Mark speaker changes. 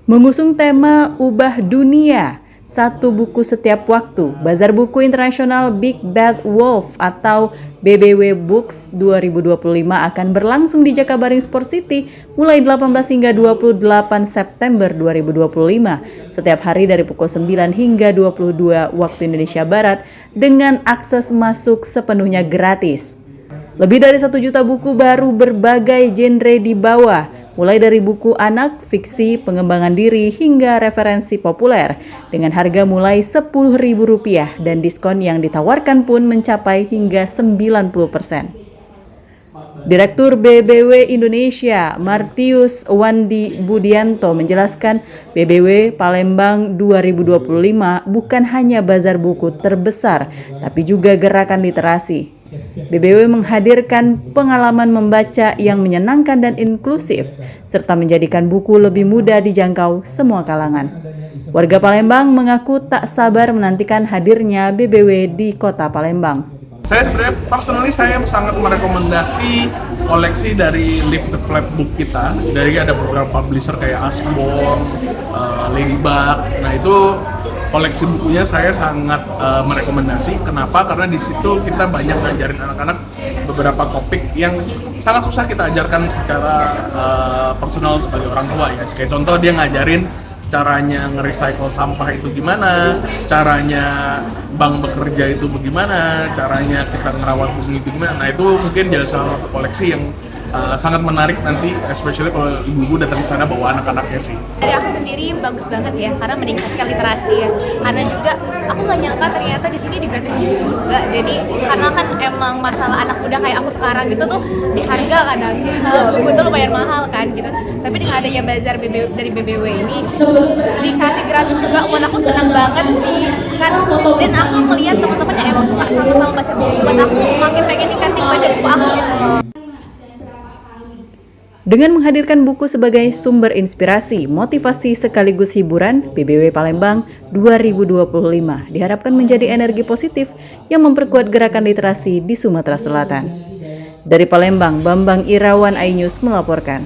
Speaker 1: Mengusung tema Ubah Dunia, satu buku setiap waktu, Bazar Buku Internasional Big Bad Wolf atau BBW Books 2025 akan berlangsung di Jakabaring Sport City mulai 18 hingga 28 September 2025 setiap hari dari pukul 9 hingga 22 waktu Indonesia Barat dengan akses masuk sepenuhnya gratis. Lebih dari 1 juta buku baru berbagai genre dibawa, mulai dari buku anak, fiksi, pengembangan diri, hingga referensi populer, dengan harga mulai Rp10.000 dan diskon yang ditawarkan pun mencapai hingga 90%. Direktur BBW Indonesia, Martius Wandi Budianto menjelaskan BBW Palembang 2025 bukan hanya bazar buku terbesar, tapi juga gerakan literasi. BBW menghadirkan pengalaman membaca yang menyenangkan dan inklusif, serta menjadikan buku lebih mudah dijangkau semua kalangan. Warga Palembang mengaku tak sabar menantikan hadirnya BBW di kota Palembang.
Speaker 2: Saya sebenarnya personally saya sangat merekomendasi koleksi dari Live the Flap Book kita. Dari ada beberapa publisher kayak Asborn, Ladybug. Nah itu koleksi bukunya saya sangat merekomendasi. Kenapa? Karena di situ kita banyak ngajarin anak-anak beberapa topik yang sangat susah kita ajarkan secara personal sebagai orang tua ya. Kayak contoh dia ngajarin caranya nge-recycle sampah itu gimana, caranya bank bekerja itu bagaimana, caranya kita ngerawat bumi itu gimana. Nah itu mungkin jadi salah satu koleksi yang sangat menarik nanti, especially kalau ibu-ibu datang ke sana bawa anak-anaknya sih.
Speaker 3: Dari aku sendiri bagus banget ya, karena meningkatkan literasi ya. Karena juga aku nggak nyangka ternyata di sini digratisin buku juga. Jadi karena kan emang masalah anak muda kayak aku sekarang gitu tuh di harga kadang buku tuh lumayan mahal kan gitu. Tapi dengan adanya bazar dari BBW ini dikasih gratis juga, buat aku senang banget sih kan. Dan aku melihat teman-teman yang emang suka sama-sama baca buku, buat aku makin pengen ningkatin baca buku aku gitu.
Speaker 1: Dengan menghadirkan buku sebagai sumber inspirasi, motivasi sekaligus hiburan, BBW Palembang 2025 diharapkan menjadi energi positif yang memperkuat gerakan literasi di Sumatera Selatan. Dari Palembang, Bambang Irawan, iNews melaporkan.